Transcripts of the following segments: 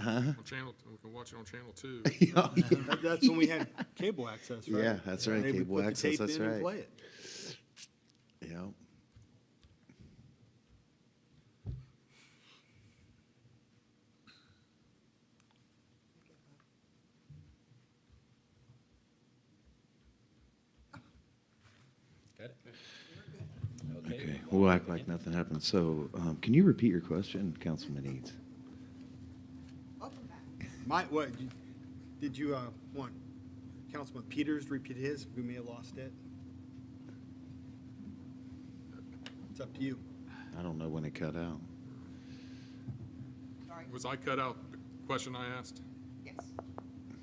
On channel, we can watch it on channel 2. That's when we had cable access, right? Yeah, that's right, They would cable put the access, tape that's in and right. play it. Yeah. Got it? Okay, we'll act like nothing happened. So, can you repeat your question, Councilman Eads? What, did you want Councilman Peters to repeat his? We may have lost it. It's up to you. I don't know when it cut out. Sorry. Was I cut out the question I asked? Yes.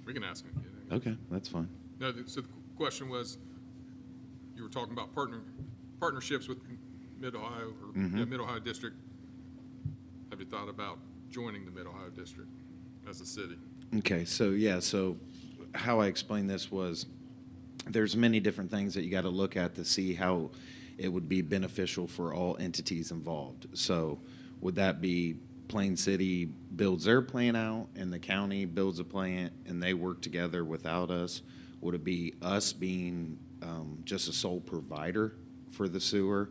We can ask it. Okay, that's fine. No, so the question was, you were talking about partnerships with Mid-Ohio, or Mid-Ohio District. Have you thought about joining the Mid-Ohio District as a city? Okay, so yeah, so how I explained this was there's many different things that you got to look at to see how it would be beneficial for all entities involved. So would that be Plain City builds their plan out and the county builds a plant and they work together without us? Would it be us being just a sole provider for the sewer?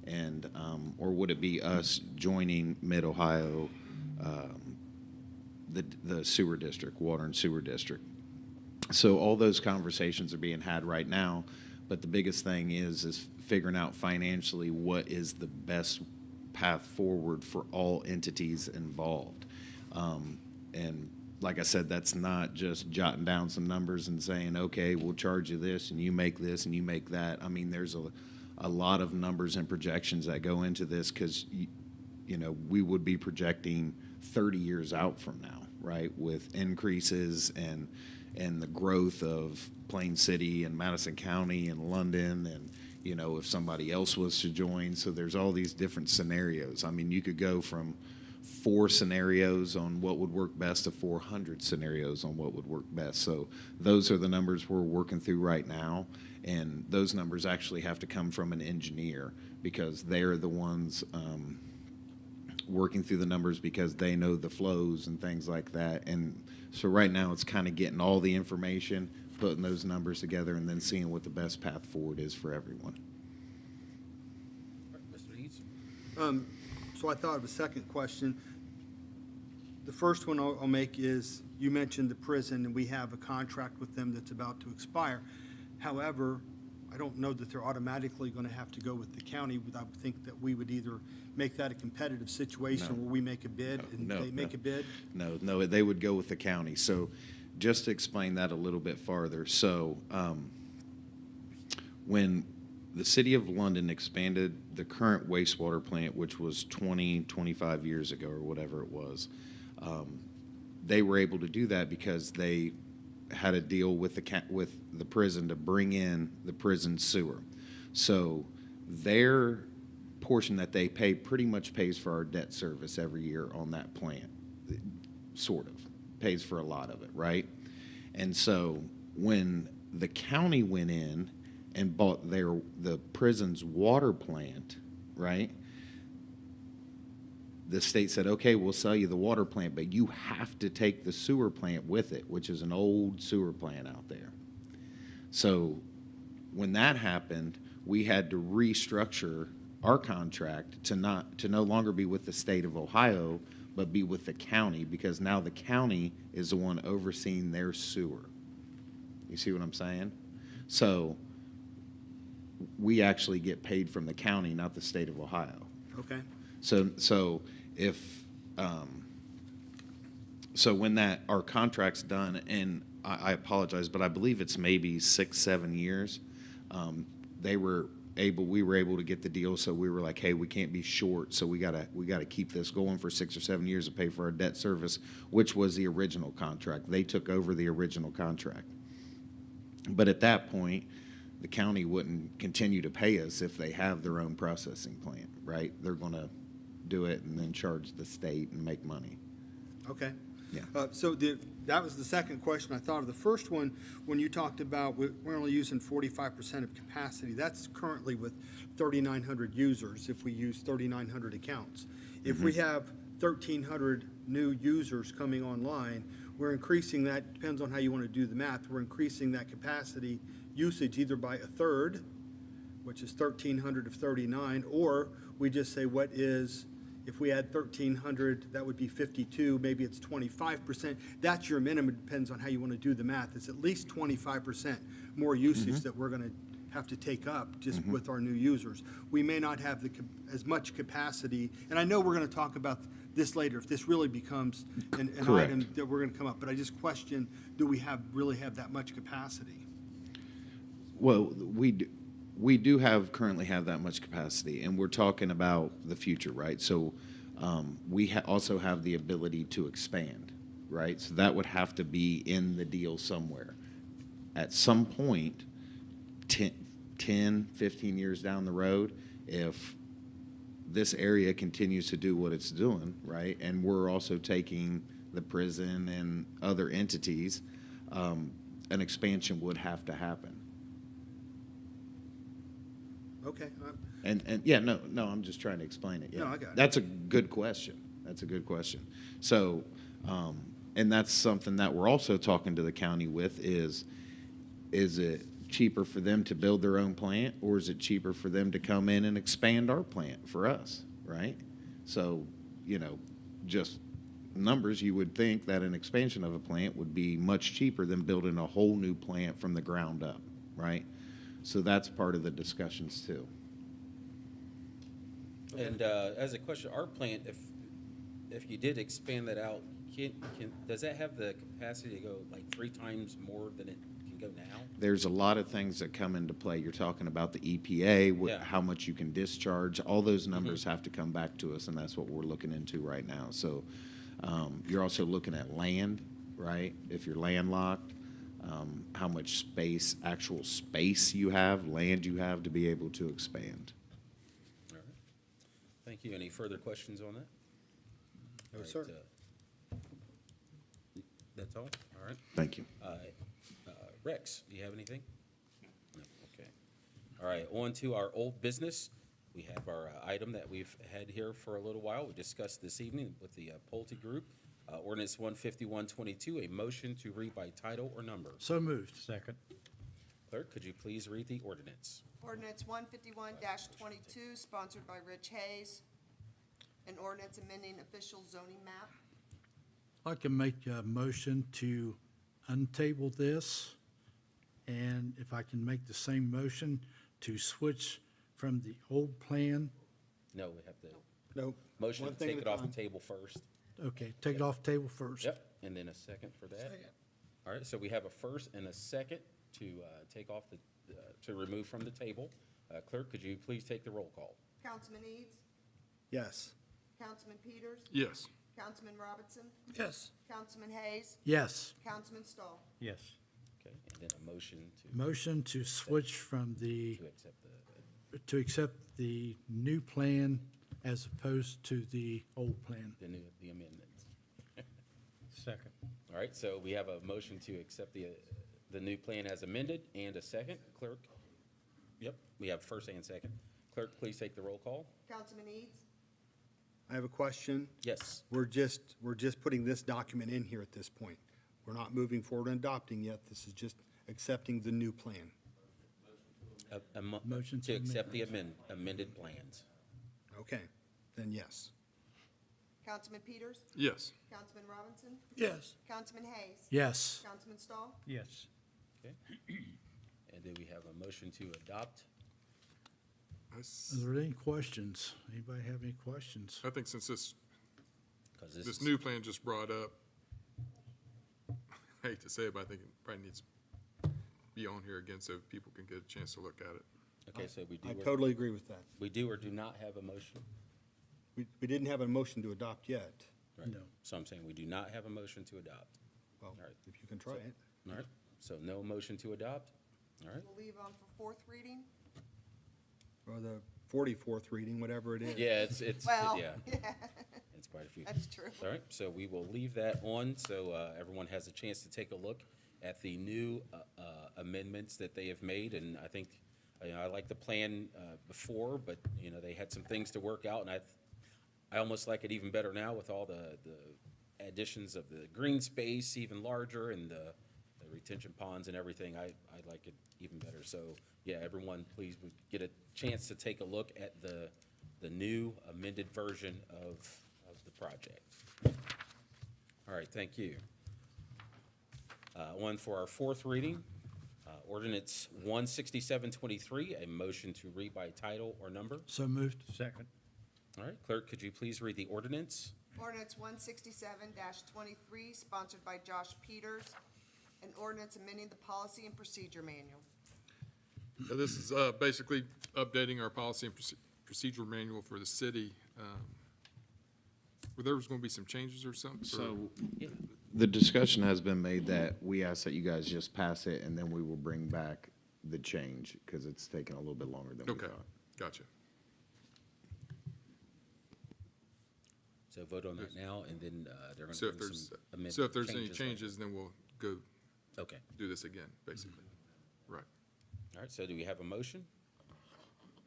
And or would it be us joining Mid-Ohio, the sewer district, water and sewer district? So all those conversations are being had right now, but the biggest thing is figuring out financially what is the best path forward for all entities involved. And like I said, that's not just jotting down some numbers and saying, okay, we'll charge you this and you make this and you make that. I mean, there's a lot of numbers and projections that go into this because, you know, we would be projecting 30 years out from now, right, with increases and the growth of Plain City and Madison County and London and, you know, if somebody else was to join. So there's all these different scenarios. I mean, you could go from 4 scenarios on what would work best to 400 scenarios on what would work best. So those are the numbers we're working through right now. And those numbers actually have to come from an engineer because they're the ones working through the numbers because they know the flows and things like that. And so right now it's kind of getting all the information, putting those numbers together, and then seeing what the best path forward is for everyone. Mr. Eads? So I thought of a second question. The first one I'll make is, you mentioned the prison, and we have a contract with them that's about to expire. However, I don't know that they're automatically going to have to go with the county. I would think that we would either make that a competitive situation No. where we make a bid and No, they make no. a bid. No, they would go with the county. So just to explain that a little bit farther. So when the city of London expanded the current wastewater plant, which was 25 years ago or whatever it was, they were able to do that because they had a deal with the prison to bring in the prison sewer. So their portion that they pay pretty much pays for our debt service every year on that plant, sort of, pays for a lot of it, right? And so when the county went in and bought the prison's water plant, right, the state said, okay, we'll sell you the water plant, but you have to take the sewer plant with it, which is an old sewer plant out there. So when that happened, we had to restructure our contract to no longer be with the state of Ohio, but be with the county, because now the county is the one overseeing their sewer. You see what I'm saying? So we actually get paid from the county, not the state of Ohio. Okay. So if so when our contract's done, and I apologize, but I believe it's maybe 6-7 years, we were able to get the deal. So we were like, hey, we can't be short, so we gotta keep this going for 6 or 7 years to pay for our debt service, which was the original contract. They took over the original contract, but at that point, the county wouldn't continue to pay us if they have their own processing plant, right? They're gonna do it and then charge the state and make money. Okay. Yeah. So that was the second question I thought of. The first one, when you talked about we're only using 45% of capacity, that's currently with 3,900 users if we use 3,900 accounts. If we have 1,300 new users coming online, we're increasing that, depends on how you want to do the math, we're increasing that capacity usage either by a third, which is 1,300 of 39, or we just say what is, if we add 1,300, that would be 52, maybe it's 25%. That's your minimum, depends on how you want to do the math. It's at least 25% more usage that we're going to have to take up just with our new users. We may not have as much capacity, and I know we're going to talk about this later, if this really becomes an Correct. item that we're going to come up, but I just question, do we really have that much capacity? Well, we do currently have that much capacity, and we're talking about the future, right? So we also have the ability to expand, right? So that would have to be in the deal somewhere. At some point, 10, 15 years down the road, if this area continues to do what it's doing, right, and we're also taking the prison and other entities, an expansion would have to happen. Okay, And yeah, no, I'm just trying to explain it. Yeah. No, I got it. That's a good question. That's a good question. So, and that's something that we're also talking to the county with is it cheaper for them to build their own plant, or is it cheaper for them to come in and expand our plant for us, right? So, just numbers, you would think that an expansion of a plant would be much cheaper than building a whole new plant from the ground up, right? So that's part of the discussions too. And as a question, our plant, if you did expand that out, does that have the capacity to go like 3 times more than it can go now? There's a lot of things that come into play. You're talking about the EPA, Yeah. how much you can discharge. All those numbers have to come back to us, and that's what we're looking into right now. So you're also looking at land, right? If you're landlocked, how much actual space you have, land you have to be able to expand. All right. Thank you. Any further questions on that? No, All sir. That's all? All right. Thank you. Rex, do you have anything? No, okay. All right, on to our old business. We have our item that we've had here for a little while. We discussed this evening with the Pulte Group. Ordinance 15122, a motion to read by title or number. So moved. Second. Clerk, could you please read the ordinance? Ordinance 151-22, sponsored by Rich Hayes. An ordinance amending official zoning map. I'd like to make a motion to untable this, and if I can make the same motion to switch from the old plan. No, we have to, no. motion One to thing take at it a off the time. table first. Okay, take it off the table first. Yep, and then a second for that. All right, so we have a first and a second to take off to remove from the table. Clerk, could you please take the roll call? Councilman Eads, Yes. Councilman Peters, Yes. Councilman Robinson, Yes. Councilman Hayes, Yes. Councilman Stahl. Yes. Okay, and then a motion Motion to switch from to accept to accept the new plan as opposed to the old plan. the amendments. Second. All right, so we have a motion to accept the new plan as amended and a second. Clerk? Yep, we have first and second. Clerk, please take the roll call. Councilman Eads, I have a question. Yes. We're just putting this document in here at this point. We're not moving forward and adopting yet. This is just accepting the new plan. Motion To to accept the amended plans. Okay, then yes. Councilman Peters, Yes. Councilman Robinson, Yes. Councilman Hayes, Yes. Councilman Stahl. Yes. Okay. And then we have a motion to adopt. Are there any questions? Anybody have any questions? I think since this 'Cause this new plan just brought up, I hate to say it, but I think it probably needs to be on here again so people can get a chance to look at it. Okay, so we I do, totally agree with that. we do or do not have a motion? We didn't have a motion to adopt yet. Right. No. So I'm saying we do not have a motion to adopt. Well, All right. if you can try it. All right, so no motion to adopt? All right. We'll leave on for fourth reading. Or the 44th reading, whatever it is. Yeah, it's, Well, yeah, yeah, it's quite a few. that's true. All right, so we will leave that on, so everyone has a chance to take a look at the new amendments that they have made, and I think, I like the plan before, but, they had some things to work out, and I almost like it even better now with all the additions of the green space even larger and the retention ponds and everything, I like it even better. So, yeah, everyone, please would get a chance to take a look at the new amended version of the project. All right, thank you. One for our fourth reading, ordinance 16723, a motion to read by title or number. So moved. Second. All right, clerk, could you please read the ordinance? Ordinance 167-23, sponsored by Josh Peters, an ordinance amending the policy and procedure manual. So this is basically updating our policy and procedure manual for the city. Were there was going to be some changes or something? So Yeah. the discussion has been made that we ask that you guys just pass it and then we will bring back the change because it's taken a little bit longer than we Okay, thought. gotcha. So vote on that now, and then they're going So to if bring there's, some amendments. so if there's any changes, then we'll go Okay, do this again, basically. Right. all right, so do we have a motion?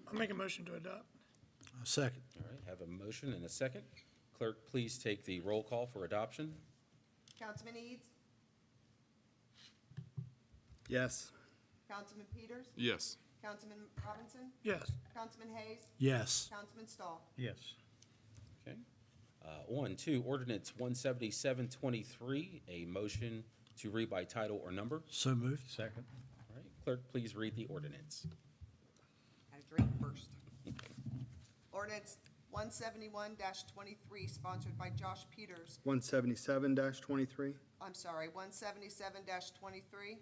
I'll make a motion to adopt. Second. All right, have a motion and a second. Clerk, please take the roll call for adoption. Councilman Eads? Yes. Councilman Peters? Yes. Councilman Robinson? Yes. Councilman Hayes? Yes. Councilman Stahl? Yes. Okay. Ordinance 17723, a motion to read by title or number. So moved. Second. All right, clerk, please read the ordinance. Had a drink first. Ordinance 171-23, sponsored by Josh Peters. 177-23. I'm sorry, 177-23.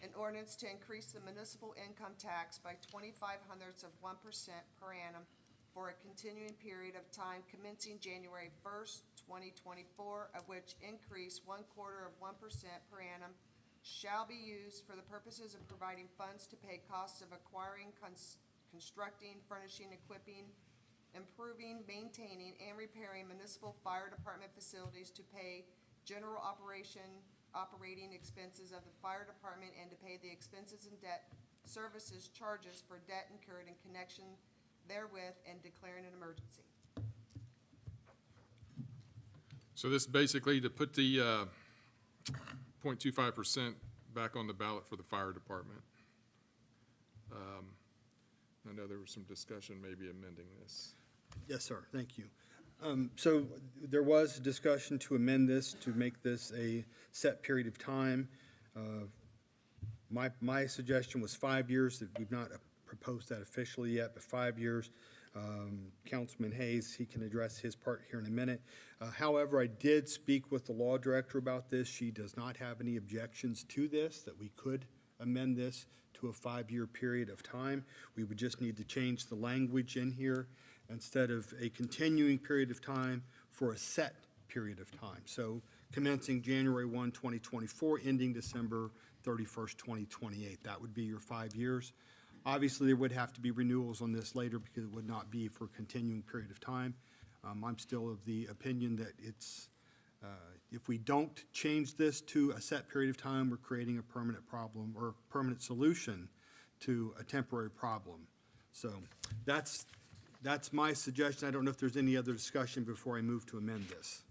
An ordinance to increase the municipal income tax by 0.25% per annum for a continuing period of time commencing January 1st, 2024, of which increase 0.25% per annum shall be used for the purposes of providing funds to pay costs of acquiring, constructing, furnishing, equipping, improving, maintaining, and repairing municipal fire department facilities, to pay general operating expenses of the fire department, and to pay the expenses and debt services charges for debt incurred in connection therewith, and declaring an emergency. So this is basically to put the 0.25% back on the ballot for the fire department. I know there was some discussion maybe amending this. Yes, sir, thank you. So there was discussion to amend this, to make this a set period of time. My suggestion was 5 years, that we've not proposed that officially yet, but 5 years. Councilman Hayes, he can address his part here in a minute. However, I did speak with the law director about this. She does not have any objections to this, that we could amend this to a 5-year period of time. We would just need to change the language in here, instead of a continuing period of time, for a set period of time. So commencing January 1, 2024, ending December 31st, 2028. That would be your 5 years. Obviously, there would have to be renewals on this later because it would not be for a continuing period of time. I'm still of the opinion that it's, if we don't change this to a set period of time, we're creating a permanent problem or permanent solution to a temporary problem. So that's my suggestion. I don't know if there's any other discussion before I move to amend this.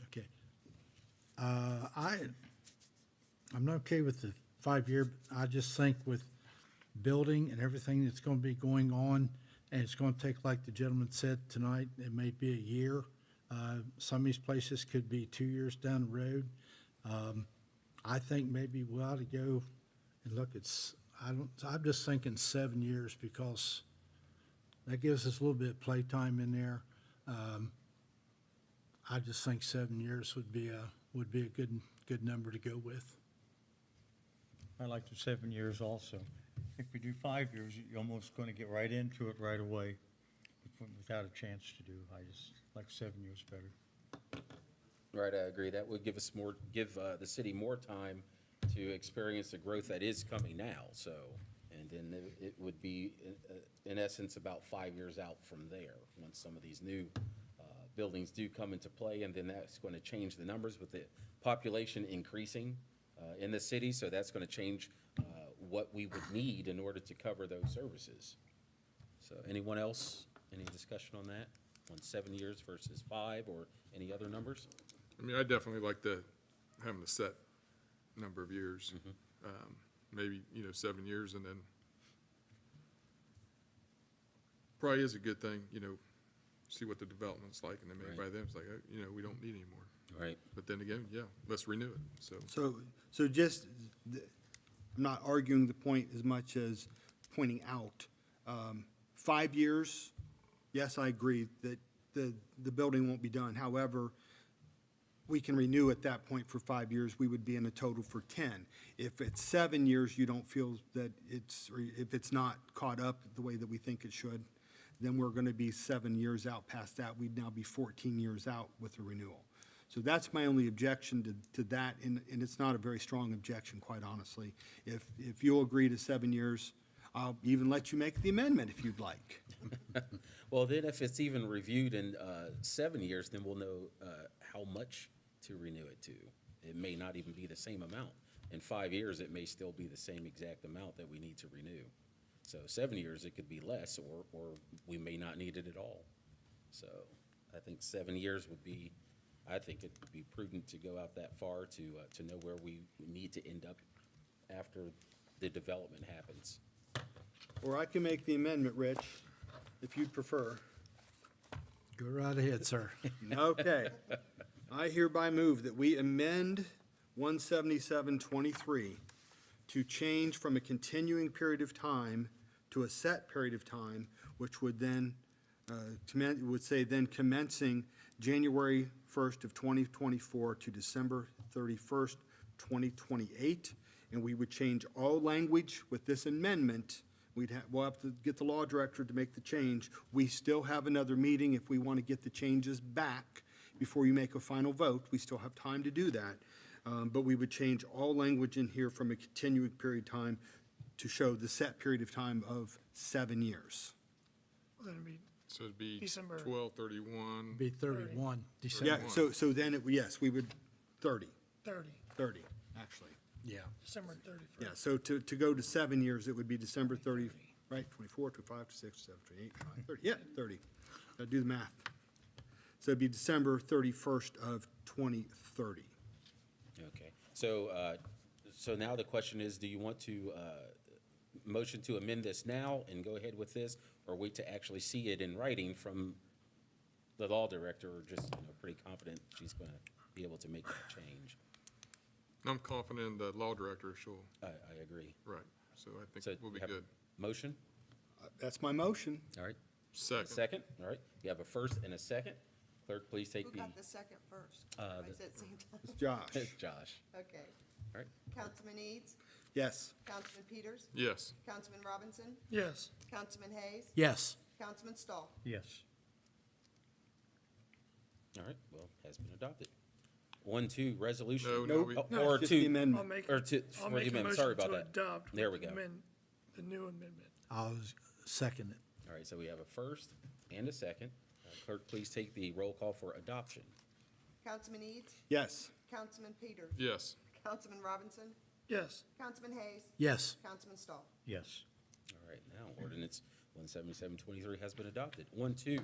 Okay. I'm not okay with the 5-year. I just think with building and everything that's going to be going on, and it's going to take, like the gentleman said tonight, it may be a year. Some of these places could be 2 years down the road. I think maybe we ought to go and look at, I'm just thinking 7 years, because that gives us a little bit of playtime in there. I just think 7 years would be a good number to go with. I like the 7 years also. If we do 5 years, you're almost going to get right into it right away without a chance to do. I just like 7 years better. Right, I agree. That would give the city more time to experience the growth that is coming now, so, and then it would be, in essence, about 5 years out from there, once some of these new buildings do come into play, and then that's going to change the numbers with the population increasing in the city, so that's going to change what we would need in order to cover those services. So anyone else, any discussion on that? on 7 years versus 5, or any other numbers? I mean, I definitely like having a set number of years. Maybe, 7 years, and then probably is a good thing, see what the development's like, and then maybe by then it's like, we don't need any more. Right. But then again, yeah, let's renew it, so. So just, I'm not arguing the point as much as pointing out. 5 years, yes, I agree that the building won't be done. However, we can renew at that point for 5 years, we would be in a total for 10. If it's 7 years, you don't feel that or if it's not caught up the way that we think it should, then we're going to be 7 years out past that. We'd now be 14 years out with the renewal. So that's my only objection to that, and it's not a very strong objection, quite honestly. If you'll agree to 7 years, I'll even let you make the amendment if you'd like. Well, then if it's even reviewed in 7 years, then we'll know how much to renew it to. It may not even be the same amount. In 5 years, it may still be the same exact amount that we need to renew. So 7 years, it could be less, or we may not need it at all. So I think 7 years I think it would be prudent to go out that far to know where we need to end up after the development happens. Or I can make the amendment, Rich, if you'd prefer. Go right ahead, sir. Okay. I hereby move that we amend 177-23 to change from a continuing period of time to a set period of time, which would then, commencing January 1st of 2024 to December 31st, 2028. And we would change all language with this amendment. We'll have to get the law director to make the change. We still have another meeting if we want to get the changes back before you make a final vote. We still have time to do that. But we would change all language in here from a continuing period of time to show the set period of time of 7 years. Well, then it'd be So it'd be December. 12/31. Be 31 Yeah, December. so then, yes, we would, 30, 30, actually. Yeah. December 31st. Yeah, so to go to 7 years, it would be December 30, right, 24, 25, 26, 27, 28, 29, 30, yeah, 30. Gotta do the math. So it'd be December 31st of 2030. Okay, so now the question is, do you want to motion to amend this now and go ahead with this, or wait to actually see it in writing from the law director, or just, pretty confident she's going to be able to make that change? I'm confident the law director she'll, I agree. right, so I So think we'll be you have a good. Motion, That's my motion. all right. Second. Second, all right. You have a first and a second. Clerk, please take Who the, got the second first? I said at the same time. It's Josh. Josh, Okay. all right. Councilman Eads, Yes. Councilman Peters, Yes. Councilman Robinson, Yes, Councilman Hayes, Yes. Councilman Stahl. Yes. All right, well, has been adopted. 1-2, resolution. No, Nope. we, Or Just the two, I'll amendment. make, or two, I'll for the make a amendment, sorry motion about to that. adopt. There with we go. The new amendment. I'll second it. All right, so we have a first and a second. Clerk, please take the roll call for adoption. Councilman Eads, Yes. Councilman Peters, yes. Councilman Robinson, Yes, Councilman Hayes, Yes. Councilman Stahl. Yes. All right, now ordinance 177-23 has been adopted. 1-2,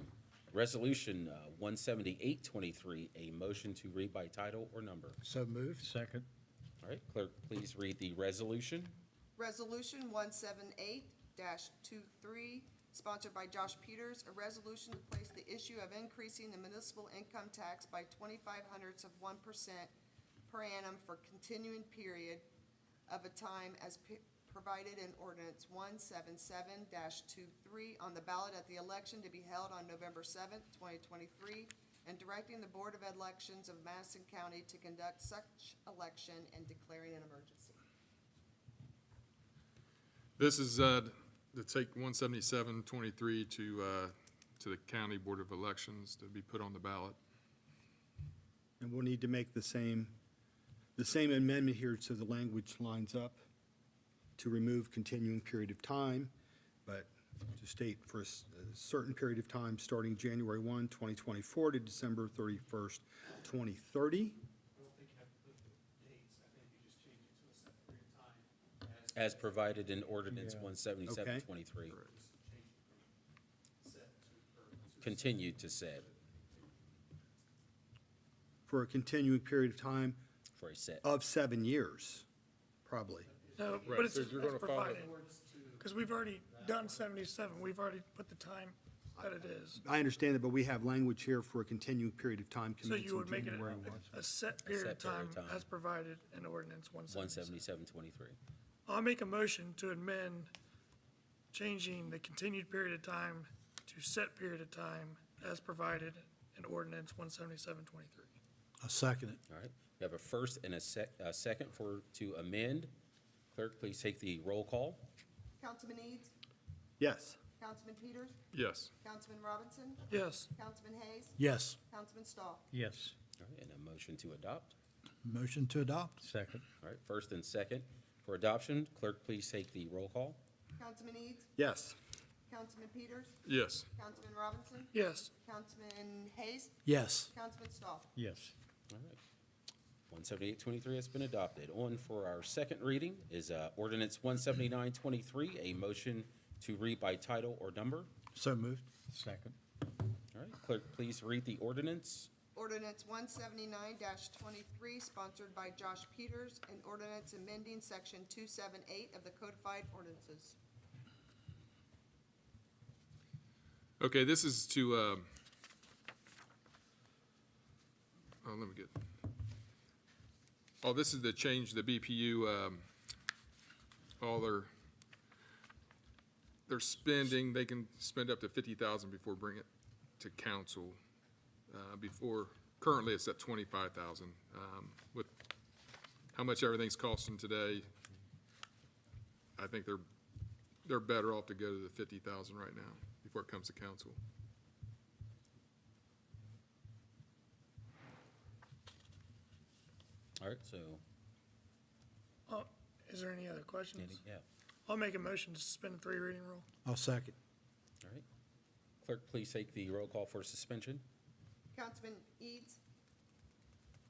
resolution 178-23, a motion to read by title or number. So moved. Second. All right, clerk, please read the resolution. Resolution 178-23, sponsored by Josh Peters, a resolution to place the issue of increasing the municipal income tax by 0.25% per annum for continuing period of a time as provided in ordinance 177-23 on the ballot at the election to be held on November 7th, 2023, and directing the Board of Elections of Madison County to conduct such election and declaring an emergency. This is, to take 177-23 to the County Board of Elections to be put on the ballot. And we'll need to make the same amendment here so the language lines up to remove continuing period of time, but to state for a certain period of time, starting January 1, 2024 to December 31st, 2030. I don't think you have to put the dates, I think you just change it to a set period of time As provided in ordinance Yeah. 177-23. just change it from set to, or to continued to set, For a continuing period of time for a set. of 7 years, probably. No, Right, but it's so you're gonna follow- provided. Because we've already done 77. We've already put the time that it is. I understand it, but we have language here for a continuing period of time So you commencing would make it January 1. a set period of set period time of time. as provided in ordinance 177. 177.23. I'll make a motion to amend, changing the continued period of time to set period of time as provided in ordinance 177-23. I'll second it. All right, we have a first and a second to amend. Clerk, please take the roll call. Councilman Eads? Yes. Councilman Peters? Yes. Councilman Robinson? Yes. Councilman Hayes? Yes. Councilman Stahl? Yes. All right, and a motion to adopt. Motion to adopt. Second. All right, first and second for adoption. Clerk, please take the roll call. Councilman Eads? Yes. Councilman Peters? Yes. Councilman Robinson? Yes. Councilman Hayes? Yes. Councilman Stahl? Yes. All right. 178.23 has been adopted. On for our second reading is ordinance 179.23, a motion to read by title or number. So moved. Second. All right, clerk, please read the ordinance. Ordinance 179-23, sponsored by Josh Peters, an ordinance amending section 278 of the codified ordinances. Okay, this is to, let me get, this is to change the BPU, all their spending, they can spend up to 50,000 before bringing it to council. Currently it's at 25,000. With how much everything's costing today, I think they're better off to go to the 50,000 right now before it comes to council. All right, so, Is there any other questions? yeah, I'll make a motion to suspend the three reading rule. I'll second. all right. Clerk, please take the roll call for suspension. Councilman Eads?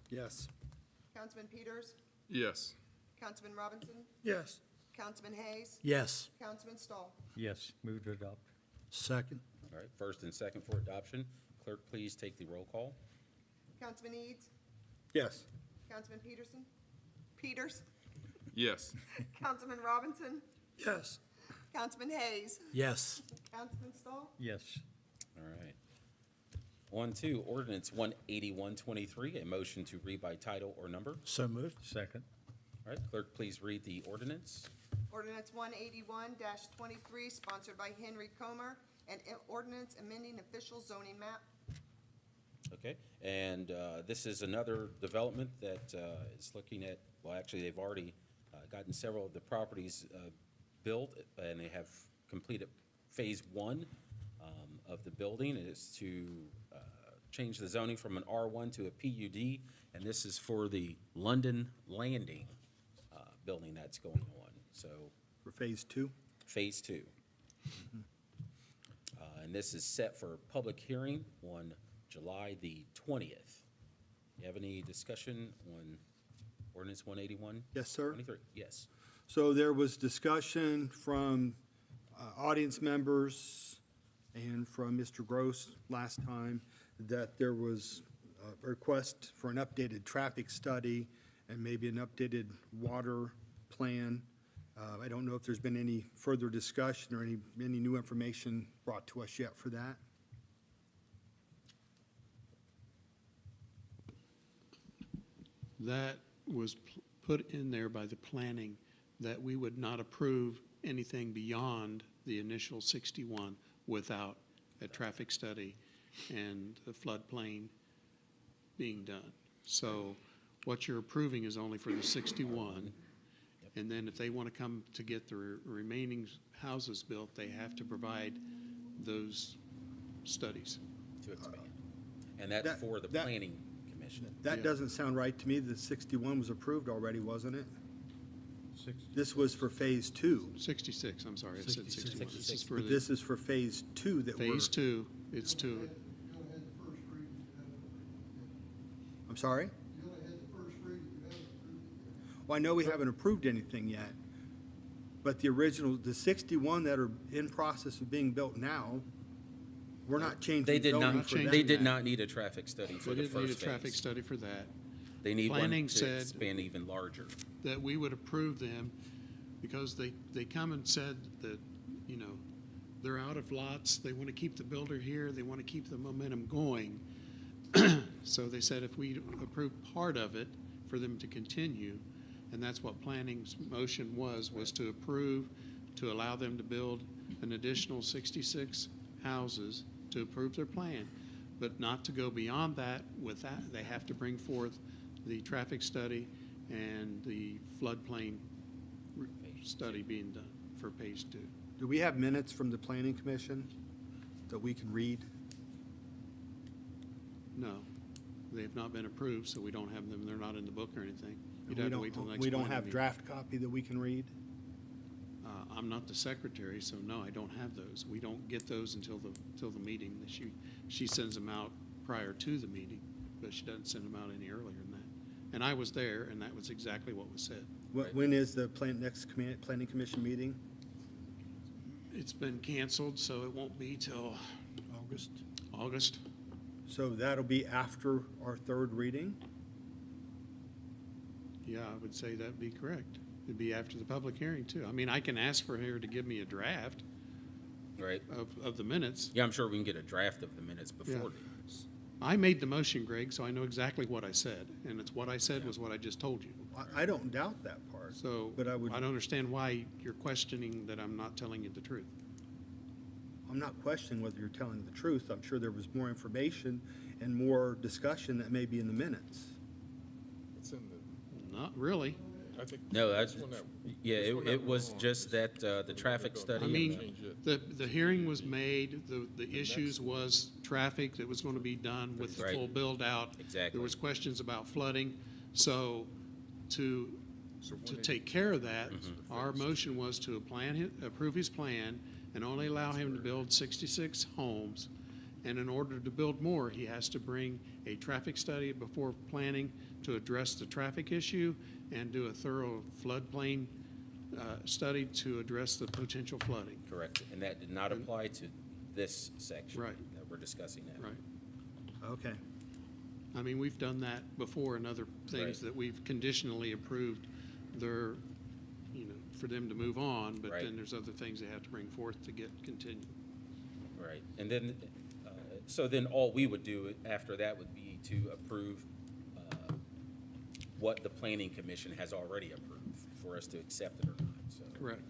Yes. Councilman Peters? Yes. Councilman Robinson? Yes. Councilman Hayes? Yes. Councilman Stahl? Yes. Move to adopt. Second. All right, first and second for adoption. Clerk, please take the roll call. Councilman Eads? Yes. Councilman Peterson? Peters? Yes. Councilman Robinson? Yes. Councilman Hayes? Yes. Councilman Stahl? Yes. All right. On to ordinance 181.23, a motion to read by title or number. So moved. Second. All right, clerk, please read the ordinance. Ordinance 181-23, sponsored by Henry Comer, an ordinance amending official zoning map. Okay, and this is another development that is looking at, well, actually, they've already gotten several of the properties built, and they have completed phase one of the building. It is to change the zoning from an R1 to a PUD, and this is for the London Landing building that's going on, so For phase 2? phase two. And this is set for public hearing on July the 20th. You have any discussion on ordinance 181? Yes, sir. 23, yes. So there was discussion from audience members and from Mr. Gross last time that there was a request for an updated traffic study and maybe an updated water plan. I don't know if there's been any further discussion or any new information brought to us yet for that. That was put in there by the planning, that we would not approve anything beyond the initial 61 without a traffic study and a floodplain being done. So what you're approving is only for the 61. And then if they want to come to get the remaining houses built, they have to provide those studies. To expand. And that's That- for the that- planning commission. That Yeah. doesn't sound right to me. The 61 was approved already, wasn't it? 60. This was for phase 2. 66, I'm sorry, I said 61. This is 66. for But the this is for phase 2 that we're. phase 2, it's two. I'm sorry? Well, I know we haven't approved anything yet, but the 61 that are in process of being built now, We're not changing They did zoning not, for them they did yet. not need a traffic study for We the didn't need a first traffic phase. study for that. They need one Planning to said- expand even larger. That we would approve them because they come and said that, you know, they're out of lots, they want to keep the builder here, they want to keep the momentum going. So they said if we approve part of it for them to continue, and that's what planning's motion was to approve, to allow them to build an additional 66 houses, to approve their plan, but not to go beyond that. With that, they have to bring forth the traffic study and the floodplain study being done for phase 2. Do we have minutes from the planning commission that we can read? No, they have not been approved, so we don't have them, they're not in the book or anything. You'd We have to don't- wait till the next. We don't planning have meeting. draft copy that we can read? I'm not the secretary, so no, I don't have those. We don't get those until the meeting. She sends them out prior to the meeting, but she doesn't send them out any earlier than that. And I was there, and that was exactly what was said. When is the next planning commission meeting? It's been canceled, so it won't be till August. August. So that'll be after our third reading? Yeah, I would say that'd be correct. It'd be after the public hearing, too. I mean, I can ask for her to give me a draft Right. of the minutes. Yeah, I'm sure we can get a draft of the minutes before Yeah. then. I made the motion, Greg, so I know exactly what I said, and it's what I said was what I just told you. I don't doubt that part. So But I I don't would, understand why you're questioning that I'm not telling you the truth. I'm not questioning whether you're telling the truth. I'm sure there was more information and more discussion that may be in the minutes. It's in the, Not really. I think. No, that's, this one that- yeah, this one that it we're was on just is- that, the traffic study. I and mean, change it. the hearing was made, the issues was traffic that was gonna be done with the Right. full build-out. Exactly. There was questions about flooding, so to So to 180 take care of that, Mm-hmm. our motion was to approve his plan and only allow him to build 66 homes. And in order to build more, he has to bring a traffic study before planning to address the traffic issue and do a thorough floodplain study to address the potential flooding. Correct, and that did not apply to this section. Right. That we're discussing now. Right. Okay. I mean, we've done that before in other things Right. that we've conditionally approved their, you know, for them to move on, but Right. then there's other things they have to bring forth to get continued. Right, and then, so then all we would do after that would be to approve what the planning commission has already approved for us to accept it or not, so. Correct.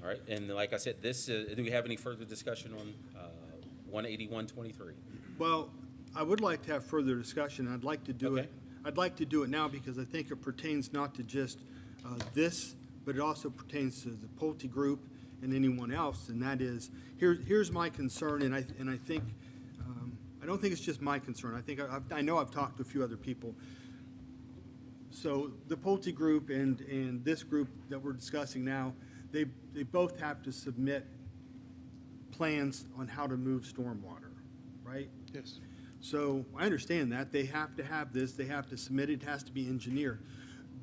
All right, and like I said, this, do we have any further discussion on 18123? Well, I would like to have further discussion. I'd like to do Okay. it. I'd like to do it now because I think it pertains not to just this, but it also pertains to the Pulte Group and anyone else. And that is, here's my concern, and I think, I don't think it's just my concern. I think, I know I've talked to a few other people. So the Pulte Group and this group that we're discussing now, they both have to submit plans on how to move stormwater, right? Yes. So I understand that. They have to have this, they have to submit it, it has to be engineered.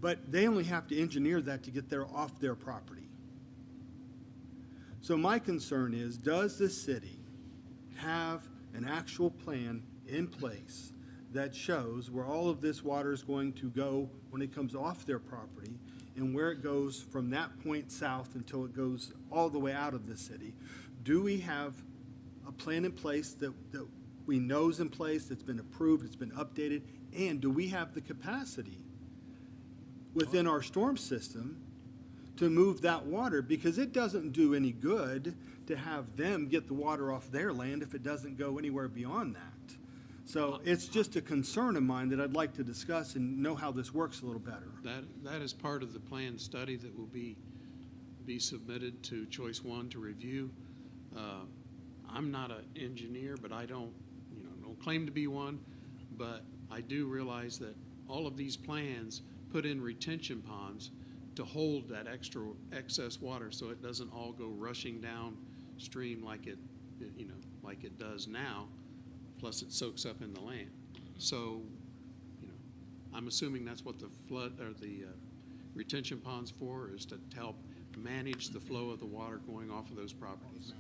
But they only have to engineer that to get off their property. So my concern is, does the city have an actual plan in place that shows where all of this water is going to go when it comes off their property and where it goes from that point south until it goes all the way out of the city? Do we have a plan in place that we know is in place, that's been approved, it's been updated? And do we have the capacity within our storm system to move that water? Because it doesn't do any good to have them get the water off their land if it doesn't go anywhere beyond that. So it's just a concern of mine that I'd like to discuss and know how this works a little better. That is part of the planned study that will be submitted to Choice One to review. I'm not an engineer, but I don't claim to be one, but I do realize that all of these plans put in retention ponds to hold that excess water so it doesn't all go rushing downstream like it does now, plus it soaks up in the land. So, I'm assuming that's what the flood or the retention ponds for, is to help manage the flow of the water going off of those properties.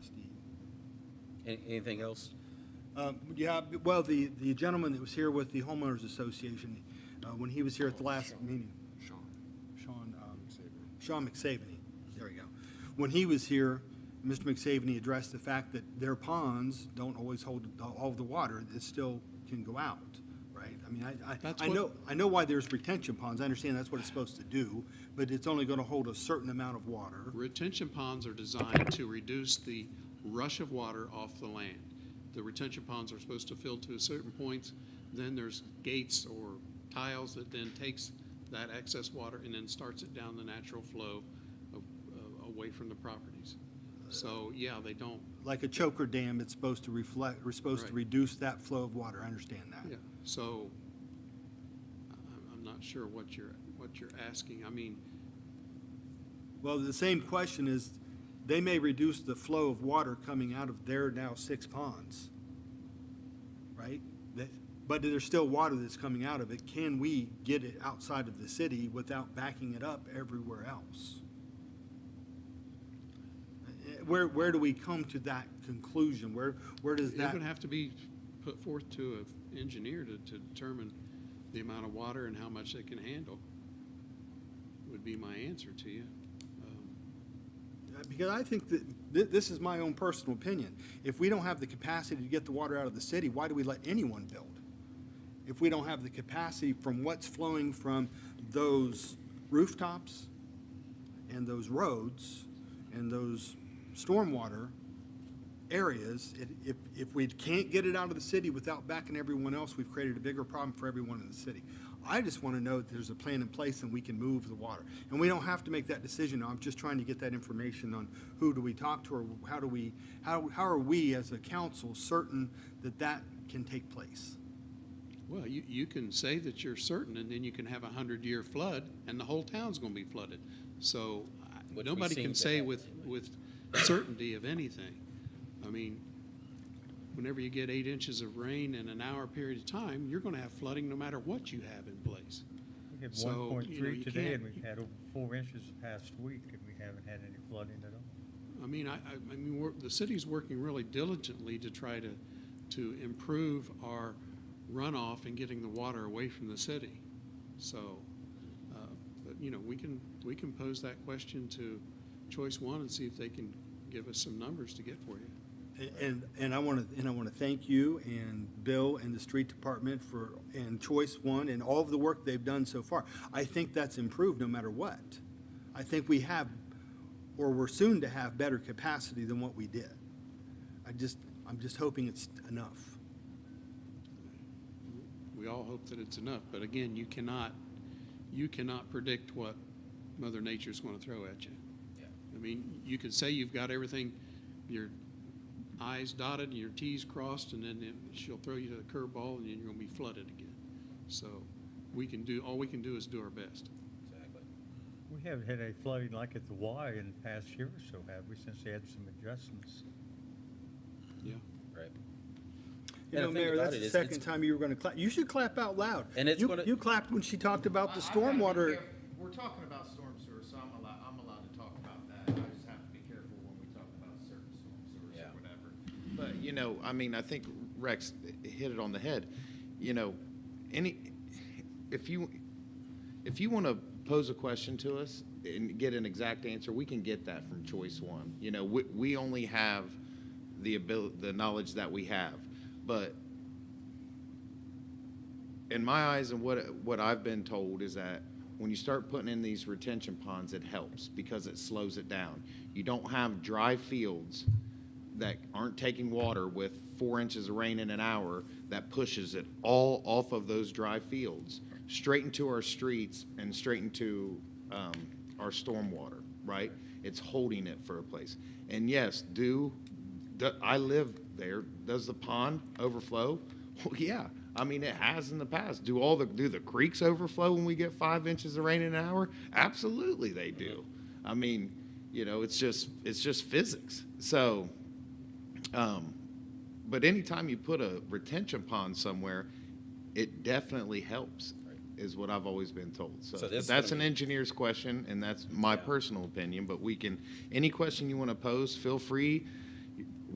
Steve. Anything else? Yeah, well, the gentleman that was here with the homeowners association, when he was here at the last meeting, Sean McSaveny, there we go. When he was here, Mr. McSaveny addressed the fact that their ponds don't always hold all the water, it still can go out, right? I mean, That's I know why there's retention ponds, I understand that's what it's supposed to do, but it's only gonna hold a certain amount of water. Retention ponds are designed to reduce the rush of water off the land. The retention ponds are supposed to fill to a certain points, then there's gates or tiles that then takes that excess water and then starts it down the natural flow away from the properties. So, yeah, they don't, Like a choker dam, it's supposed to reflect, we're supposed to Right. reduce that flow of water, I understand that. yeah, so I'm not sure what you're asking. I mean, Well, the same question is, they may reduce the flow of water coming out of their now 6 ponds, right? But there's still water that's coming out of it. Can we get it outside of the city without backing it up everywhere else? Where do we come to that conclusion? Where does it that? would have to be put forth to an engineer to determine the amount of water and how much they can handle, would be my answer to you. Because I think that, this is my own personal opinion. If we don't have the capacity to get the water out of the city, why do we let anyone build? If we don't have the capacity from what's flowing from those rooftops and those roads and those stormwater areas, if we can't get it out of the city without backing everyone else, we've created a bigger problem for everyone in the city. I just want to know that there's a plan in place and we can move the water. And we don't have to make that decision. I'm just trying to get that information on who do we talk to, or how are we as a council certain that that can take place? Well, you can say that you're certain, and then you can have a 100-year flood, and the whole town's gonna be flooded. So Which we nobody seem can to say have. with certainty of anything. I mean, whenever you get 8 inches of rain in an hour period of time, you're gonna have flooding no matter what you have in place. We had So, 1.3 you today, and can't- we've had over 4 inches the past week, and we haven't had any flooding at all. I mean, I mean, the city's working really diligently to try to improve our runoff and getting the water away from the city. So, but, you know, we can pose that question to Choice One and see if they can give us some numbers to get for you. And I want to thank you and Bill and the street department and Choice One and all of the work they've done so far. I think that's improved no matter what. I think we have, or we're soon to have, better capacity than what we did. I'm just hoping it's enough. We all hope that it's enough, but again, you cannot predict what Mother Nature's gonna throw at you. Yeah. I mean, you could say you've got everything, your I's dotted and your T's crossed, and then she'll throw you to the curveball, and then you're gonna be flooded again. So all we can do is do our best. Exactly. We haven't had any flooding like at the Y in the past year or so, have we, since they had some adjustments? Yeah. Right. You And know, the thing Mayor, about that's it the is second it's- time you were going to clap. You should clap out loud. And it's gonna- You clapped when she talked about the I gotta be stormwater. careful. We're talking about storm sewer, so I'm allowed to talk about that. I just have to be careful when we talk about certain storm sewers Yeah. or whatever. But, you know, I mean, I think Rex hit it on the head. You know, if you want to pose a question to us and get an exact answer, we can get that from Choice One. You know, we only have the knowledge that we have. But in my eyes and what I've been told is that when you start putting in these retention ponds, it helps because it slows it down. You don't have dry fields that aren't taking water with 4 inches of rain in an hour that pushes it all off of those dry fields straight into our streets and straight into our stormwater, right? It's holding it for a place. And yes, I live there. Does the pond overflow? Well, yeah. I mean, it has in the past. Do the creeks overflow when we get 5 inches of rain in an hour? Absolutely, they do. I mean, you know, it's just physics. So, but anytime you put a retention pond somewhere, it definitely helps, is what I've always been told. So So this is that's gonna an be- engineer's question, and that's my Yeah. personal opinion. But any question you want to pose, feel free.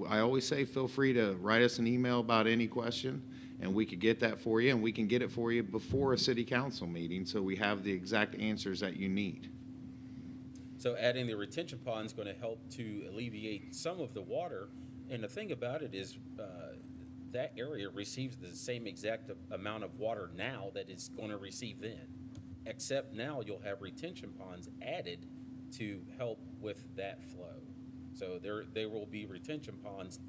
I always say, feel free to write us an email about any question, and we could get that for you, and we can get it for you before a city council meeting, so we have the exact answers that you need. So adding the retention pond is going to help to alleviate some of the water. And the thing about it is, that area receives the same exact amount of water now that it's going to receive then. Except now you'll have retention ponds added to help with that flow. So there will be retention ponds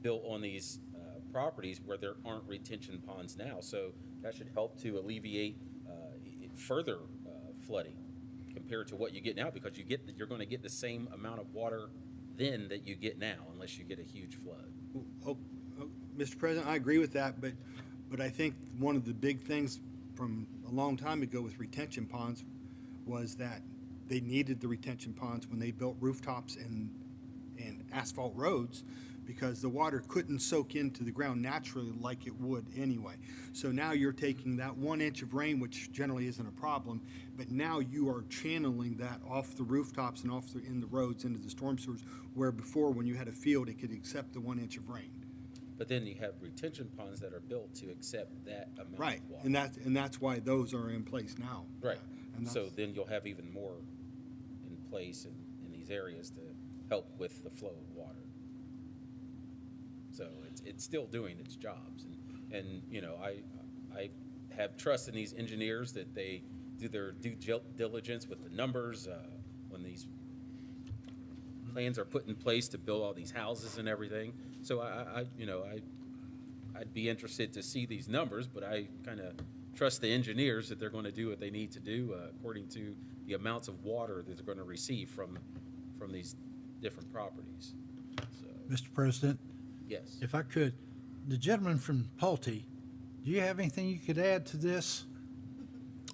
built on these properties where there aren't retention ponds now. So that should help to alleviate further flooding compared to what you get now, because you're going to get the same amount of water then that you get now, unless you get a huge flood. Mr. President, I agree with that, but I think one of the big things from a long time ago with retention ponds was that they needed the retention ponds when they built rooftops and asphalt roads, because the water couldn't soak into the ground naturally like it would anyway. So now you're taking that 1 inch of rain, which generally isn't a problem, but now you are channeling that off the rooftops and in the roads into the storm sewers, where before, when you had a field, it could accept the 1 inch of rain. But then you have retention ponds that are built to accept that amount Right, of water. and that's why those are in place now. Right, And so that's- then you'll have even more in place in these areas to help with the flow of water. So it's still doing its jobs, and you know, I have trust in these engineers that they do their due diligence with the numbers, when these plans are put in place to build all these houses and everything. So I'd be interested to see these numbers, but I kind of trust the engineers that they're going to do what they need to do according to the amounts of water that they're going to receive from these different properties. So, Mr. President, yes. if I could, the gentleman from Pulte, do you have anything you could add to this?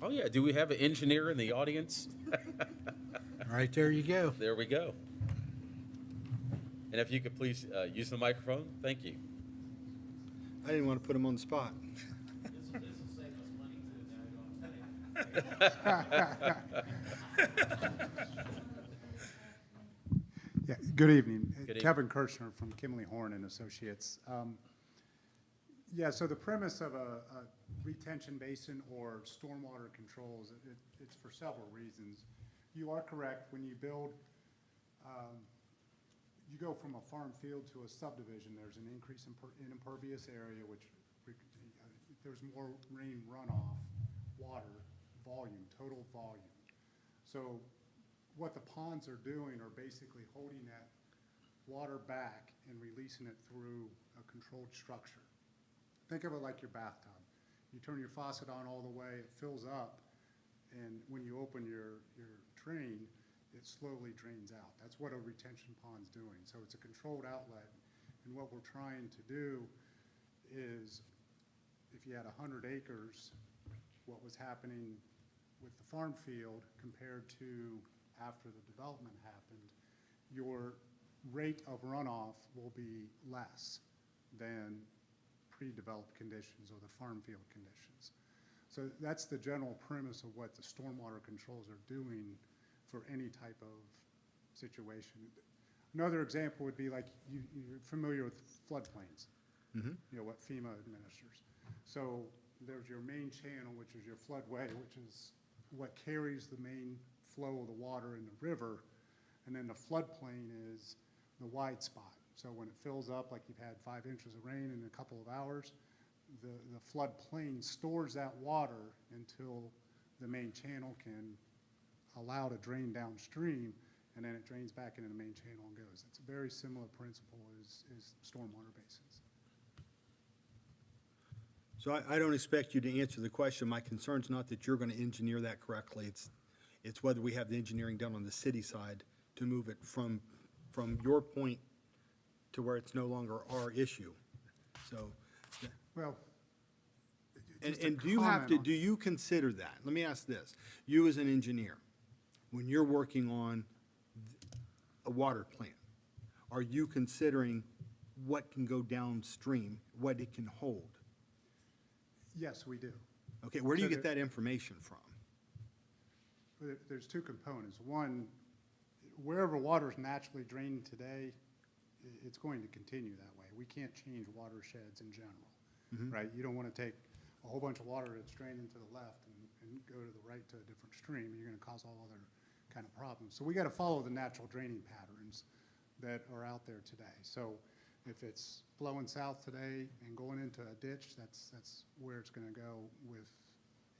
Oh, yeah, do we have an engineer in the audience? All right, there you go. There we go. And if you could please use the microphone, thank you. I didn't want to put them on the spot. This will save us money too, now you don't. Yeah, good evening. Good evening. Kevin Kirchner from Kimley Horn and Associates. Yeah, so the premise of a retention basin or stormwater controls, it's for several reasons. You are correct, when you build, you go from a farm field to a subdivision, there's an increase in impervious area, which there's more rain runoff, water, volume, total volume. So what the ponds are doing are basically holding that water back and releasing it through a controlled structure. Think of it like your bathtub. You turn your faucet on all the way, it fills up, and when you open your drain, it slowly drains out. That's what a retention pond's doing. So it's a controlled outlet. And what we're trying to do is, if you had 100 acres, what was happening with the farm field compared to after the development happened, your rate of runoff will be less than pre-developed conditions or the farm field conditions. So that's the general premise of what the stormwater controls are doing for any type of situation. Another example would be like you're familiar with floodplains, you know, what FEMA administers. So there's your main channel, which is your floodway, which is what carries the main flow of the water in the river, and then the floodplain is the wide spot. So when it fills up, like you've had 5 inches of rain in a couple of hours, the floodplain stores that water until the main channel can allow to drain downstream, and then it drains back into the main channel and goes. It's a very similar principle as stormwater basins. So I don't expect you to answer the question. My concern's not that you're going to engineer that correctly. It's whether we have the engineering done on the city side to move it from your point to where it's no longer our issue. So, Well, just and a do you have to, comment on- do you consider that? Let me ask this. You as an engineer, when you're working on a water plant, are you considering what can go downstream, what it can hold? Yes, we do. Okay, where do you So get that information from? There's two components. One, wherever water is naturally draining today, it's going to continue that way. We can't change watersheds in general, right? You don't want to take a whole bunch of water that's draining to the left and go to the right to a different stream. You're going to cause all other kind of problems. So we got to follow the natural draining patterns that are out there today. So if it's flowing south today and going into a ditch, that's where it's going to go with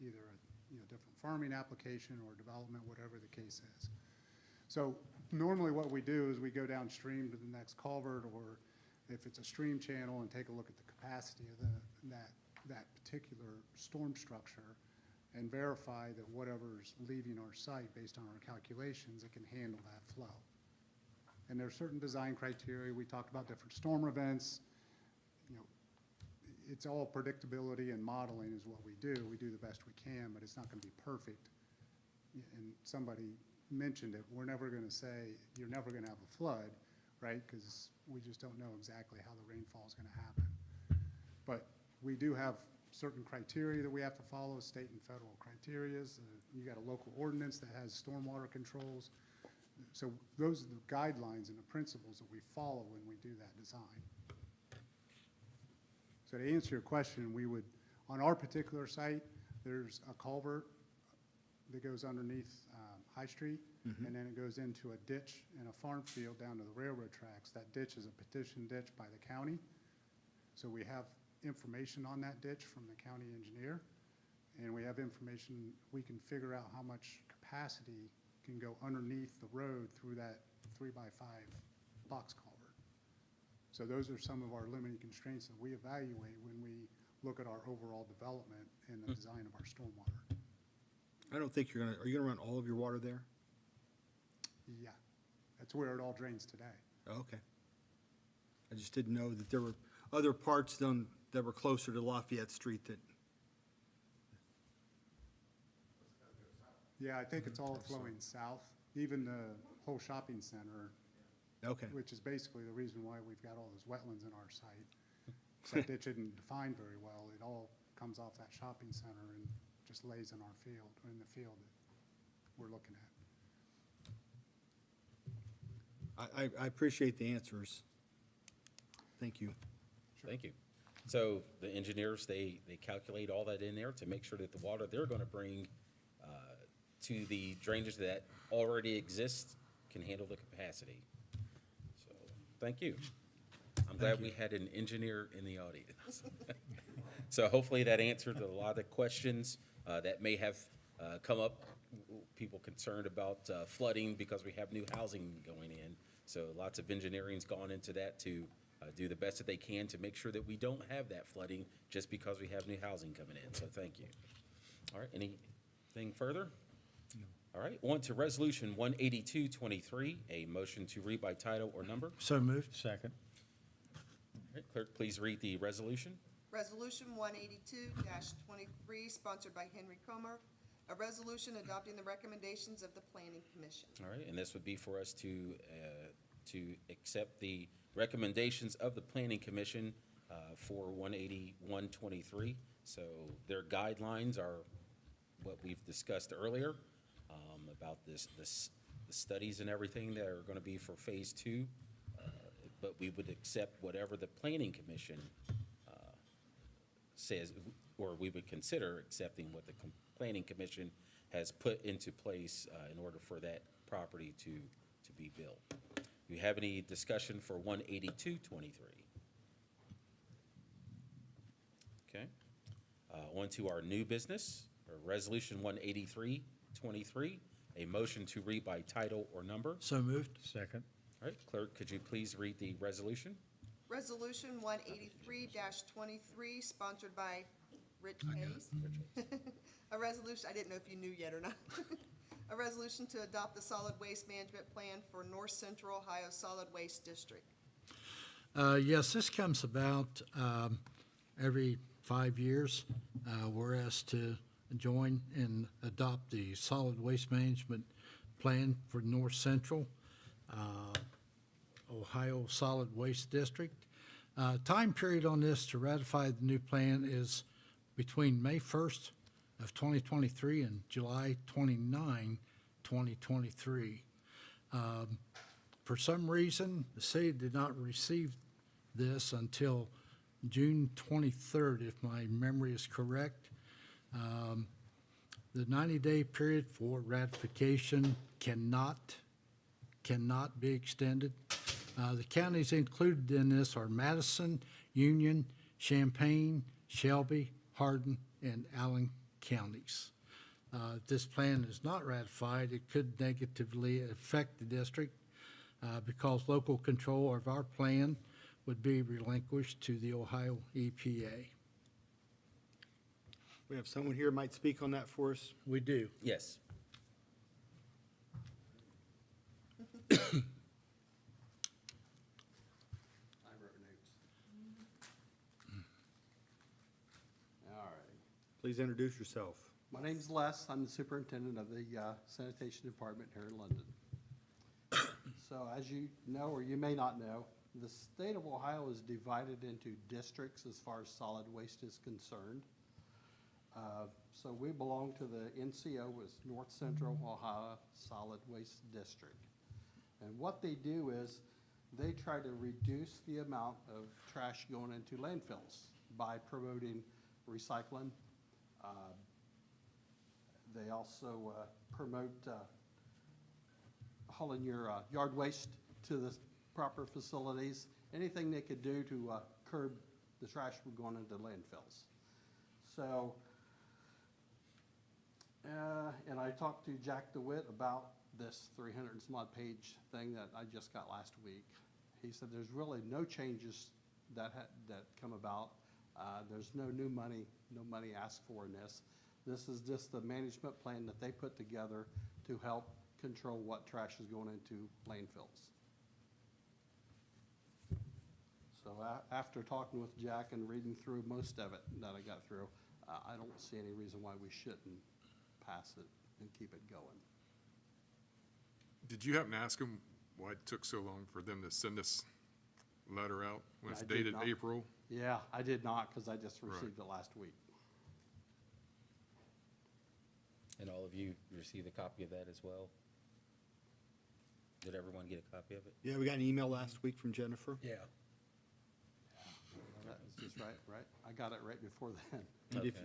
either a different farming application or development, whatever the case is. So normally what we do is we go downstream to the next culvert, or if it's a stream channel, and take a look at the capacity of that particular storm structure and verify that whatever's leaving our site based on our calculations, it can handle that flow. And there are certain design criteria. We talked about different storm events. It's all predictability and modeling is what we do. We do the best we can, but it's not going to be perfect. And somebody mentioned it. We're never going to say you're never going to have a flood, right? Because we just don't know exactly how the rainfall is going to happen. But we do have certain criteria that we have to follow, state and federal criterias. You got a local ordinance that has stormwater controls. So those are the guidelines and the principles that we follow when we do that design. So to answer your question, we would, on our particular site, there's a culvert that goes underneath High Street, and then it goes into a ditch and a farm field down to the railroad tracks. That ditch is a petition ditch by the county. So we have information on that ditch from the county engineer, and we have information, we can figure out how much capacity can go underneath the road through that 3x5 box culvert. So those are some of our limiting constraints that we evaluate when we look at our overall development and the design of our stormwater. I don't think are you gonna run all of your water there? Yeah, that's where it all drains today. Oh, okay. I just didn't know that there were other parts that were closer to Lafayette Street that, Yeah, I think it's all flowing south, even the whole shopping center, okay. which is basically the reason why we've got all those wetlands in our site. That ditch isn't defined very well. It all comes off that shopping center and just lays in our field, in the field that we're looking at. I appreciate the answers. Thank you. Thank you. So the engineers, they calculate all that in there to make sure that the water they're going to bring to the drainage that already exists can handle the capacity. So, thank you. I'm glad we had an engineer in the audience. So hopefully that answered a lot of the questions that may have come up, people concerned about flooding because we have new housing going in. So lots of engineering's gone into that to do the best that they can to make sure that we don't have that flooding just because we have new housing coming in. So thank you. All right, anything further? No. All right, on to Resolution 18223, a motion to read by title or number. So moved. Second. All right, clerk, please read the resolution. Resolution 182-23, sponsored by Henry Comer, a resolution adopting the recommendations of the Planning Commission. All right, and this would be for us to accept the recommendations of the Planning Commission for 18123. So their guidelines are what we've discussed earlier about the studies and everything that are going to be for Phase 2. But we would accept whatever the Planning Commission says, or we would consider accepting what the Planning Commission has put into place in order for that property to be built. Do you have any discussion for 18223? Okay. On to our new business, or Resolution 18323, a motion to read by title or number. So moved. Second. All right, clerk, could you please read the resolution? Resolution 183-23, sponsored by Rich Hayes. A resolution, I didn't know if you knew yet or not. A resolution to adopt the solid waste management plan for North Central Ohio Solid Waste District. Yes, this comes about every 5 years. We're asked to join and adopt the solid waste management plan for North Central Ohio Solid Waste District. Time period on this to ratify the new plan is between May 1st of 2023 and July 29, 2023. For some reason, the city did not receive this until June 23rd, if my memory is correct. The 90-day period for ratification cannot be extended. The counties included in this are Madison, Union, Champaign, Shelby, Hardin, and Allen counties. If this plan is not ratified, it could negatively affect the district because local control of our plan would be relinquished to the Ohio EPA. We have someone here who might speak on that for us. We do. Yes. I wrote notes. All right. Please introduce yourself. My name's Les. I'm the superintendent of the sanitation department here in London. So as you know, or you may not know, the state of Ohio is divided into districts as far as solid waste is concerned. So we belong to the NCO, was North Central Ohio Solid Waste District. And what they do is they try to reduce the amount of trash going into landfills by promoting recycling. They also promote hauling your yard waste to the proper facilities, anything they could do to curb the trash from going into landfills. So, and I talked to Jack DeWitt about this 300 and some odd page thing that I just got last week. He said there's really no changes that come about. There's no new money, no money asked for in this. This is just the management plan that they put together to help control what trash is going into landfills. So after talking with Jack and reading through most of it that I got through, I don't see any reason why we shouldn't pass it and keep it going. Did you happen to ask them why it took so long for them to send this letter out when it's I did dated not. April? Yeah, I did not, because I just Right. received it last week. And all of you received a copy of that as well? Did everyone get a copy of it? Yeah, we got an email last week from Jennifer. Yeah. That was just right. I got it right before then.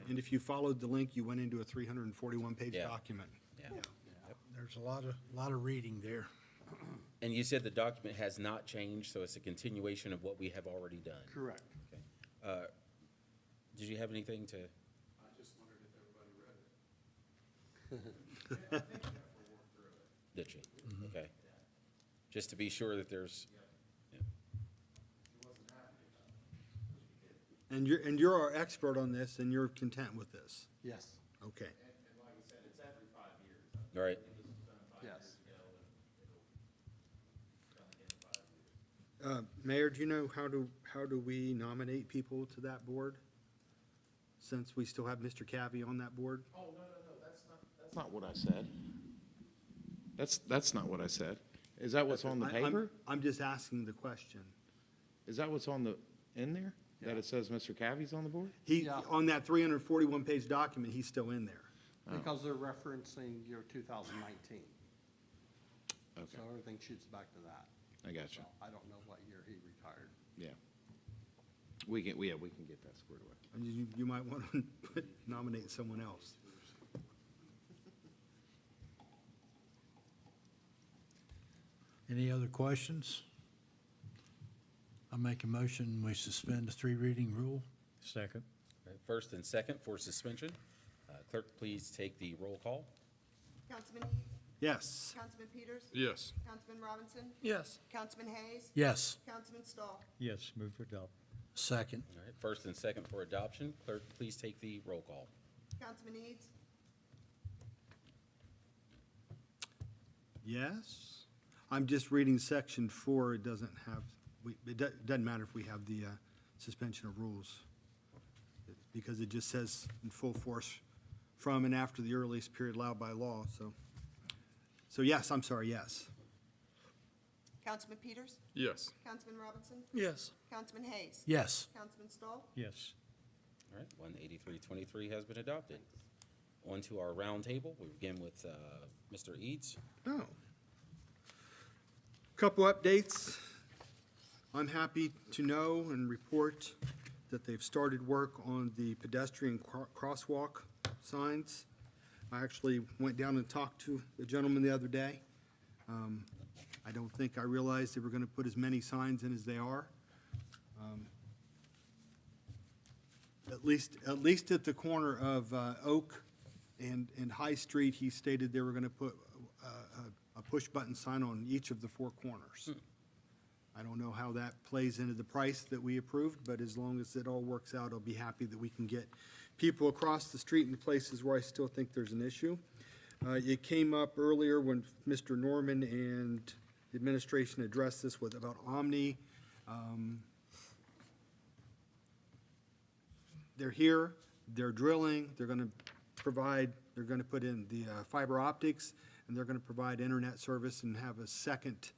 And if you followed the link, you went into a 341-page Yeah. document. Yeah. There's a lot of reading there. And you said the document has not changed, so it's a continuation of what we have already done? Correct. Okay. Did you have anything to? I just wondered if everybody read it. Did you? Okay. Just to be sure that there's, And you're our expert on this, and you're content with this? Yes, Okay. And like I said, it's every 5 years. all right, This was done 5 yes. years ago, and it'll done again in 5 years. Mayor, do you know how do we nominate people to that board? Since we still have Mr. Cavey on that board? Oh, no, that's Not what I said. That's not what I said. Is that what's on the I'm- paper? I'm just asking the question. Is that what's in there? That it says Mr. Cavey's on the board? Yeah. On that 341-page document, he's still in there. Because they're referencing year 2019. Okay, So everything shoots back to that. I got you. So I don't know what year he retired. Yeah. We can get that squared away. You might want to nominate someone else. Any other questions? I make a motion, we suspend the 3-reading rule. Second. all right, first and second for suspension. Clerk, please take the roll call. Councilman Eads? Yes. Councilman Peters? Yes. Councilman Robinson? Yes. Councilman Hayes? Yes. Councilman Stahl? Yes, move to adopt. Second. All right, first and second for adoption. Clerk, please take the roll call. Councilman Eads? Yes. I'm just reading section 4. It doesn't have, it doesn't matter if we have the suspension of rules, because it just says in full force from and after the earliest period allowed by law, so yes, I'm sorry, yes. Councilman Peters? Yes. Councilman Robinson? Yes. Councilman Hayes? Yes. Councilman Stahl? Yes. All right, 18323 has been adopted. On to our round table. We begin with Mr. Eads. Oh. Couple updates. I'm happy to know and report that they've started work on the pedestrian crosswalk signs. I actually went down and talked to the gentleman the other day. I don't think I realized they were gonna put as many signs in as they are. At least at the corner of Oak and High Street, he stated they were gonna put a push-button sign on each of the four corners. I don't know how that plays into the price that we approved, but as long as it all works out, I'll be happy that we can get people across the street in places where I still think there's an issue. It came up earlier when Mr. Norman and the administration addressed this about Omni. They're here, they're drilling, they're gonna put in the fiber optics, and they're gonna provide internet service and have a second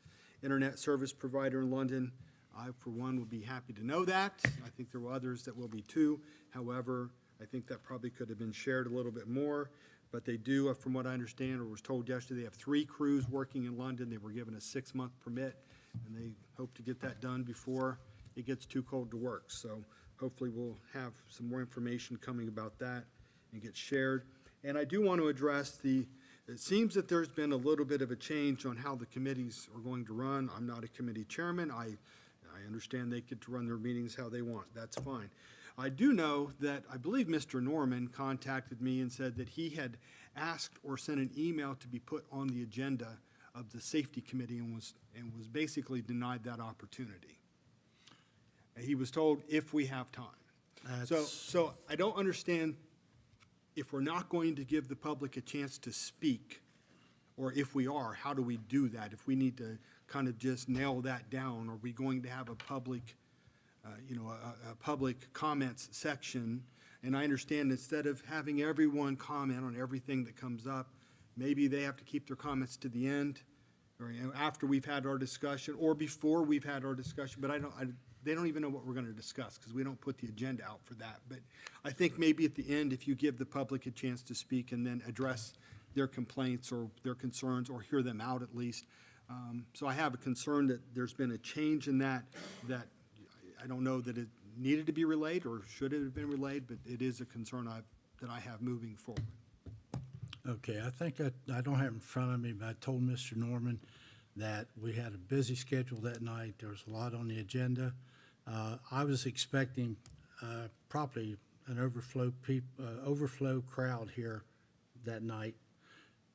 internet service provider in London. I, for one, would be happy to know that. I think there were others that will be too. However, I think that probably could have been shared a little bit more. But they do, from what I understand or was told yesterday, they have 3 crews working in London. They were given a 6-month permit, and they hope to get that done before it gets too cold to work. So hopefully we'll have some more information coming about that and get shared. And I do want to address it seems that there's been a little bit of a change on how the committees are going to run. I'm not a committee chairman. I understand they get to run their meetings how they want. That's fine. I do know that I believe Mr. Norman contacted me and said that he had asked or sent an email to be put on the agenda of the safety committee and was basically denied that opportunity. He was told if we have time. So I don't understand, if we're not going to give the public a chance to speak, or if we are, how do we do that? If we need to kind of just nail that down, are we going to have a public, a public comments section? And I understand instead of having everyone comment on everything that comes up, maybe they have to keep their comments to the end, or after we've had our discussion, or before we've had our discussion, but they don't even know what we're gonna discuss, because we don't put the agenda out for that. But I think maybe at the end, if you give the public a chance to speak and then address their complaints or their concerns, or hear them out at least. So I have a concern that there's been a change in that I don't know that it needed to be relayed or should it have been relayed, but it is a concern that I have moving forward. Okay, I think I don't have it in front of me, but I told Mr. Norman that we had a busy schedule that night. There was a lot on the agenda. I was expecting probably an overflow crowd here that night.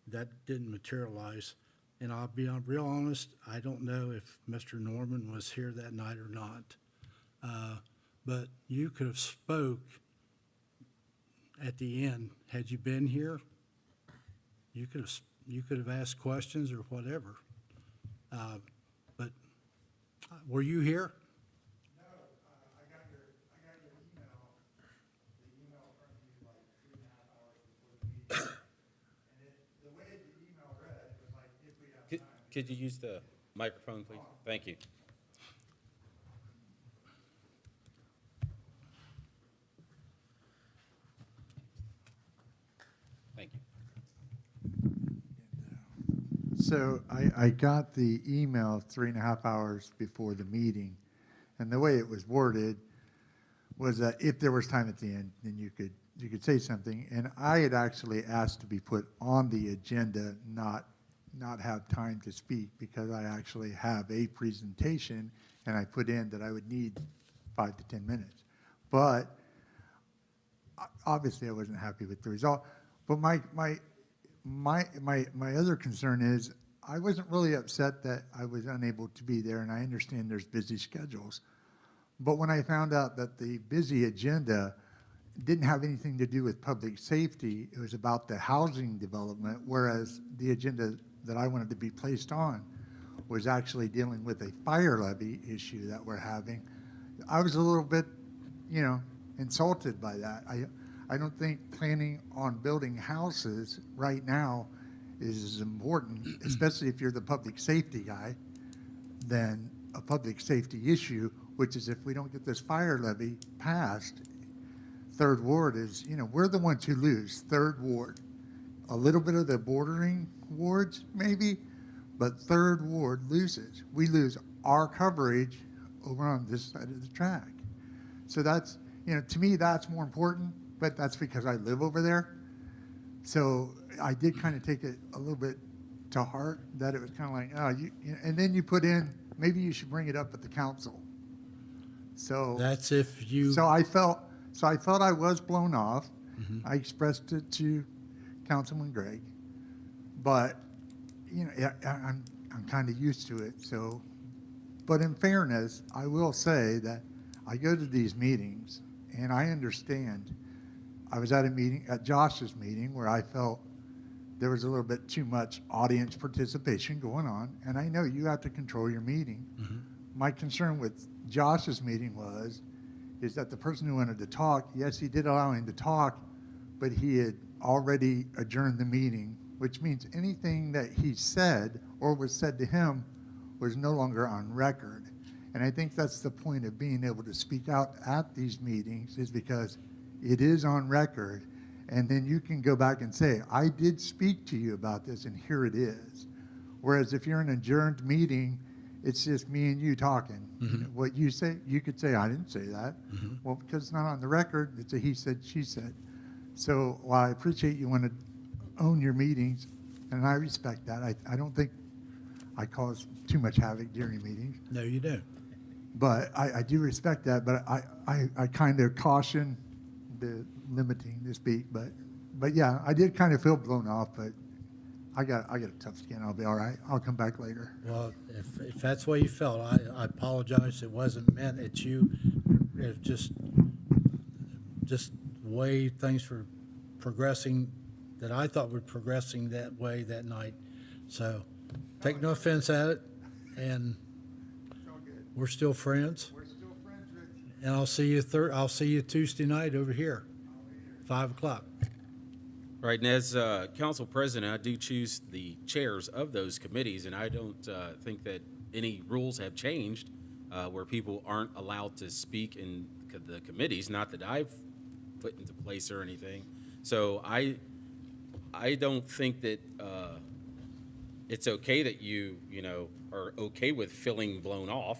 That didn't materialize. And I'll be real honest, I don't know if Mr. Norman was here that night or not. But you could have spoke at the end. Had you been here, you could have asked questions or whatever. But were you here? No, I got your email, the email from you like 3.5 hours before the meeting. And the way the email read was like, if we have time. Could you use the microphone, please? Thank you. Thank you. So I got the email 3.5 hours before the meeting, and the way it was worded was that if there was time at the end, then you could say something. And I had actually asked to be put on the agenda, not have time to speak, because I actually have a presentation, and I put in that I would need 5 to 10 minutes. But obviously I wasn't happy with the result. But my other concern is I wasn't really upset that I was unable to be there, and I understand there's busy schedules. But when I found out that the busy agenda didn't have anything to do with public safety, it was about the housing development, whereas the agenda that I wanted to be placed on was actually dealing with a fire levy issue that we're having, I was a little bit, insulted by that. I don't think planning on building houses right now is as important, especially if you're the public safety guy, than a public safety issue, which is if we don't get this fire levy passed, Third Ward is, we're the ones who lose, Third Ward. A little bit of the bordering wards, maybe, but Third Ward loses. We lose our coverage over on this side of the track. So that's, to me, that's more important, but that's because I live over there. So I did kind of take it a little bit to heart that it was kind of like, and then you put in, maybe you should bring it up at the council. So That's if you, so I felt I was blown off. I expressed it to Councilman Gregg, but I'm kind of used to it. So, but in fairness, I will say that I go to these meetings and I understand. I was at a meeting, at Josh's meeting, where I felt there was a little bit too much audience participation going on, and I know you have to control your meeting. My concern with Josh's meeting is that the person who wanted to talk, yes, he did allow him to talk, but he had already adjourned the meeting, which means anything that he said or was said to him was no longer on record. And I think that's the point of being able to speak out at these meetings, is because it is on record, and then you can go back and say, I did speak to you about this, and here it is. Whereas if you're in an adjourned meeting, it's just me and you talking. What you say, you could say, I didn't say that. Well, because it's not on the record, it's a he said, she said. So while I appreciate you want to own your meetings, and I respect that, I don't think I cause too much havoc during meetings. no, you don't. But I do respect that, but I kind of caution the limiting the speak. But yeah, I did kind of feel blown off, but I got a tough skin. I'll be all right. I'll come back later. Well, if that's the way you felt, I apologize. It wasn't meant at you. It's just the way things were progressing, that I thought were progressing that way that night. So take no offense at it, and we're still friends. We're still friends, Rich. And I'll see you Tuesday night over here, 5 o'clock. Right, and as council president, I do choose the chairs of those committees, and I don't think that any rules have changed where people aren't allowed to speak in the committees, not that I've put into place or anything. So I don't think that it's okay that you are okay with feeling blown off,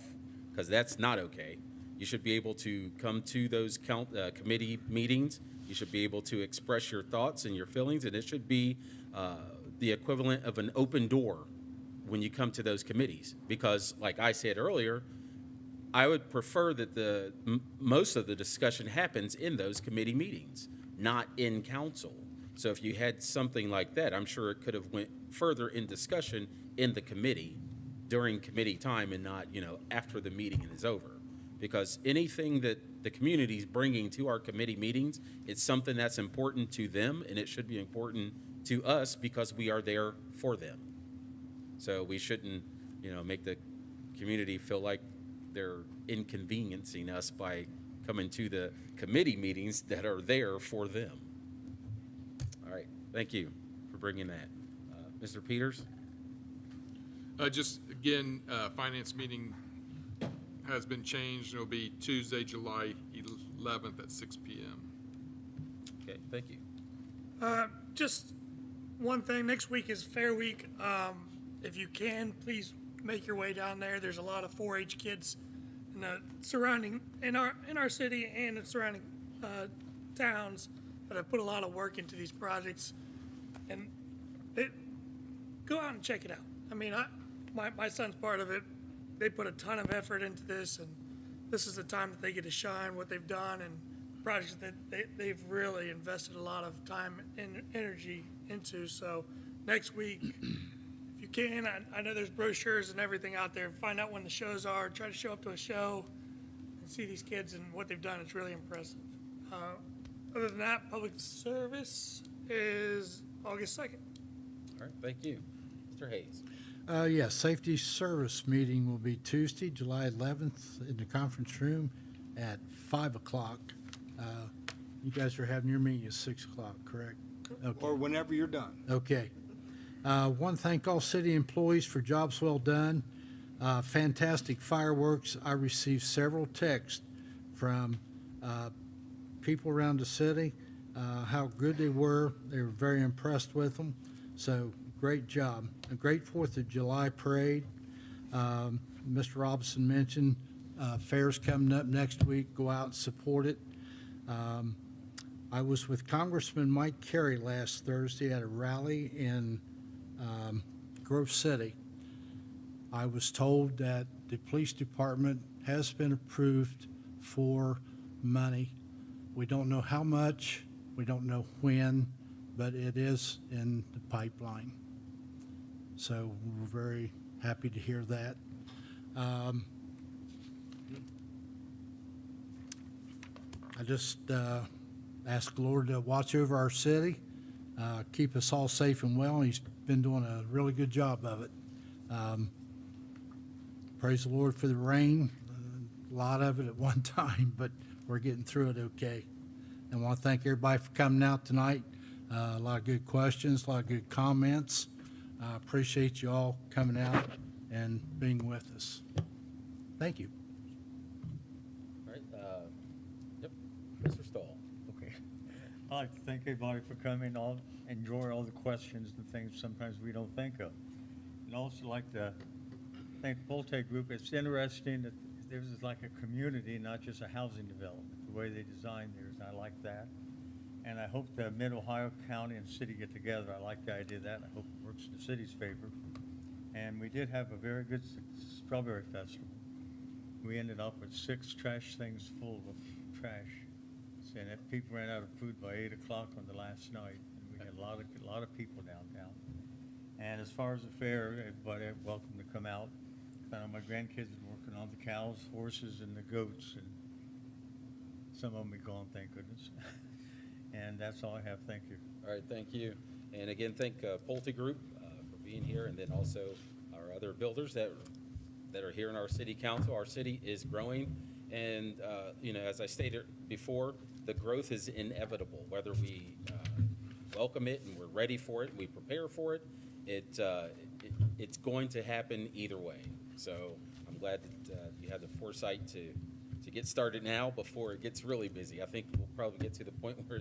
because that's not okay. You should be able to come to those committee meetings. You should be able to express your thoughts and your feelings, and it should be the equivalent of an open door when you come to those committees. Because, like I said earlier, I would prefer that most of the discussion happens in those committee meetings, not in council. So if you had something like that, I'm sure it could have went further in discussion in the committee during committee time, and not, after the meeting is over. Because anything that the community is bringing to our committee meetings, it's something that's important to them, and it should be important to us because we are there for them. So we shouldn't, make the community feel like they're inconveniencing us by coming to the committee meetings that are there for them. All right, thank you for bringing that. Mr. Peters? Just, again, finance meeting has been changed. It'll be Tuesday, July 11th at 6 p.m. Okay, thank you. Just one thing, next week is Fair Week. If you can, please make your way down there. There's a lot of 4-H kids in the surrounding, in our city and in surrounding towns that have put a lot of work into these projects. And go out and check it out. I mean, my son's part of it. They put a ton of effort into this, and this is the time that they get to shine what they've done and projects that they've really invested a lot of time and energy into. So next week, if you can, I know there's brochures and everything out there. Find out when the shows are. Try to show up to a show and see these kids and what they've done. It's really impressive. Other than that, public service is August 2nd. All right, thank you. Mr. Hayes? Yes, safety service meeting will be Tuesday, July 11th in the conference room at 5 o'clock. You guys are having your meeting at 6 o'clock, correct? Okay. Or whenever you're done. Okay. Want to thank all city employees for jobs well done. Fantastic fireworks. I received several texts from people around the city, how good they were. They were very impressed with them. So great job. A great Fourth of July parade. Mr. Robinson mentioned fair's coming up next week. Go out and support it. I was with Congressman Mike Carey last Thursday at a rally in Grove City. I was told that the police department has been approved for money. We don't know how much, we don't know when, but it is in the pipeline. So we're very happy to hear that. I just ask the Lord to watch over our city, keep us all safe and well. He's been doing a really good job of it. Praise the Lord for the rain, a lot of it at one time, but we're getting through it okay. And I want to thank everybody for coming out tonight. A lot of good questions, a lot of good comments. I appreciate you all coming out and being with us. Thank you. All right, yep, Mr. Stahl. Okay. I'd like to thank everybody for coming, all, enjoy all the questions and things sometimes we don't think of. And also like to thank the Polte Group. It's interesting that this is like a community, not just a housing development, the way they designed theirs. I like that. And I hope the Mid-Ohio County and city get together. I like the idea of that. I hope it works in the city's favor. And we did have a very good strawberry festival. We ended up with 6 trash things full of trash. And if people ran out of food by 8 o'clock on the last night, and we had a lot of people downtown. And as far as the fair, everybody welcome to come out. I know my grandkids are working on the cows, horses, and the goats, and some of them are gone, thank goodness. And that's all I have. Thank you. All right, thank you. And again, thank Pulte Group for being here, and then also our other builders that are here in our city council. Our city is growing, and you know, as I stated before, the growth is inevitable. Whether we welcome it and we're ready for it, and we prepare for it, it's going to happen either way. So I'm glad that you had the foresight to get started now before it gets really busy. I think we'll probably get to the point where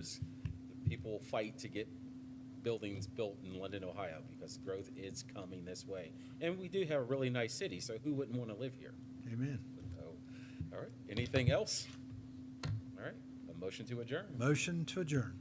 people fight to get buildings built in London, Ohio, because growth is coming this way. And we do have a really nice city, so who wouldn't want to live here? Amen. So, all right, anything else? All right, a motion to adjourn. Motion to adjourn.